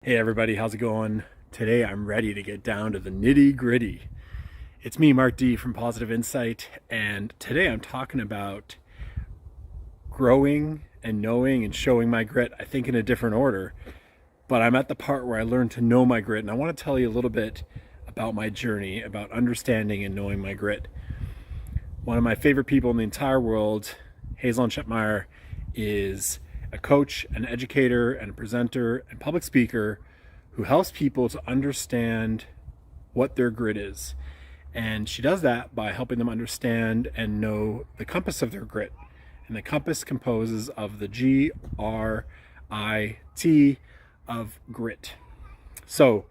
Hey everybody, how's it going? Today I'm ready to get down to the nitty gritty. It's me, Mark D from Positive Insight, and today I'm talking about growing and knowing and showing my grit, I think in a different order, but I'm at the part where I learned to know my grit, and I want to tell you a little bit about my journey, about understanding and knowing my grit. One of my favorite people in the entire world, Hazlon is a coach, an educator, and a presenter and public speaker who helps people to understand what their grit is. And she does that by helping them understand and know the compass of their grit. And the compass composes of the G-R-I-T of grit. So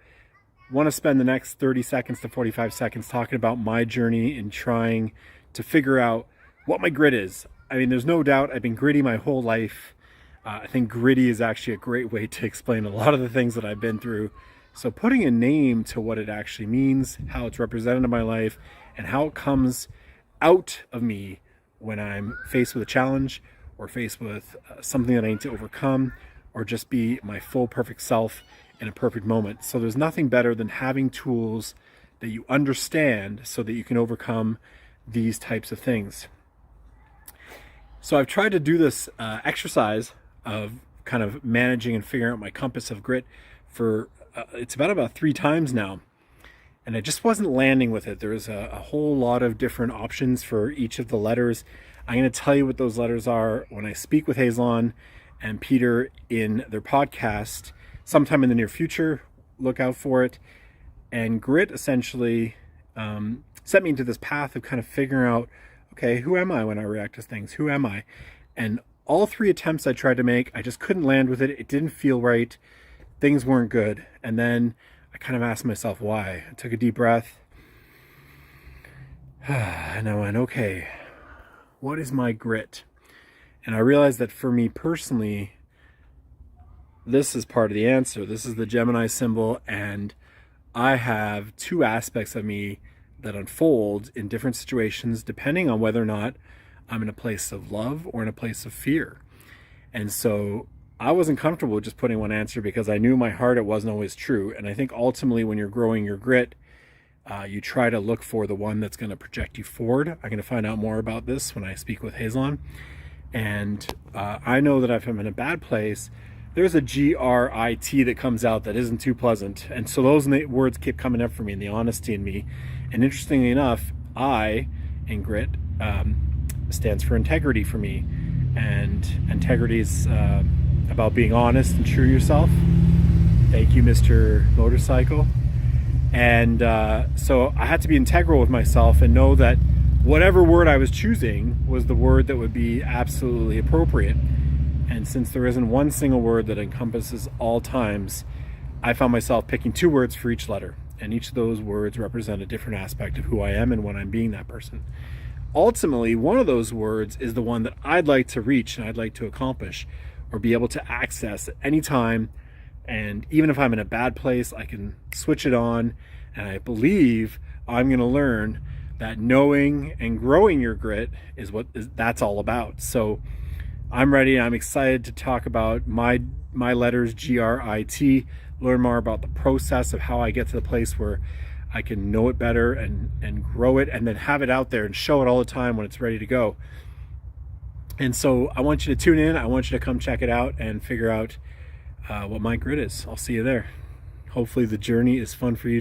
I want to spend the next 30 seconds to 45 seconds talking about my journey in trying to figure out what my grit is. I mean, there's no doubt I've been gritty my whole life. I think gritty is actually a great way to explain a lot of the things that I've been through. So putting a name to what it actually means, how it's represented in my life, and how it comes out of me when I'm faced with a challenge or faced with something that I need to overcome, or just be my full perfect self in a perfect moment. So there's nothing better than having tools that you understand so that you can overcome these types of things. So I've tried to do this exercise of kind of managing and figuring out my compass of grit for it's about 3 times now, and I just wasn't landing with it. There's a whole lot of different options for each of the letters. I'm going to tell you what those letters are when I speak with Hazlon and Peter in their podcast sometime in the near future. Look out for it. And grit essentially set me into this path of kind of figuring out, okay, who am I when I react to things? Who am I? And all 3 attempts I tried to make, I just couldn't land with it. It didn't feel right. Things weren't good. And then I kind of asked myself why. I took a deep breath. And I went, okay, what is my grit? And I realized that for me personally, this is part of the answer. This is the Gemini symbol. And I have 2 aspects of me that unfold in different situations depending on whether or not I'm in a place of love or in a place of fear. And so I wasn't comfortable with just putting one answer because I knew in my heart it wasn't always true. And I think ultimately when you're growing your grit, you try to look for the one that's going to project you forward. I'm going to find out more about this when I speak with Hazlon. And I know that if I'm in a bad place, there's a G-R-I-T that comes out that isn't too pleasant. And so those words keep coming up for me, and the honesty in me. And interestingly enough, I, in grit, stands for integrity for me. And integrity is about being honest and true to yourself. Thank you, Mr. Motorcycle. And so I had to be integral with myself and know that whatever word I was choosing was the word that would be absolutely appropriate. And since there isn't one single word that encompasses all times, I found myself picking 2 words for each letter. And each of those words represent a different aspect of who I am and when I'm being that person. Ultimately, one of those words is the one that I'd like to reach and I'd like to accomplish or be able to access at any time. And even if I'm in a bad place, I can switch it on. And I believe I'm going to learn that knowing and growing your grit is what that's all about. So I'm ready. I'm excited to talk about my letters, G-R-I-T, learn more about the process of how I get to the place where I can know it better and grow it and then have it out there and show it all the time when it's ready to go. And so I want you to tune in. I want you to come check it out and figure out what my grit is. I'll see you there. Hopefully the journey is fun for you.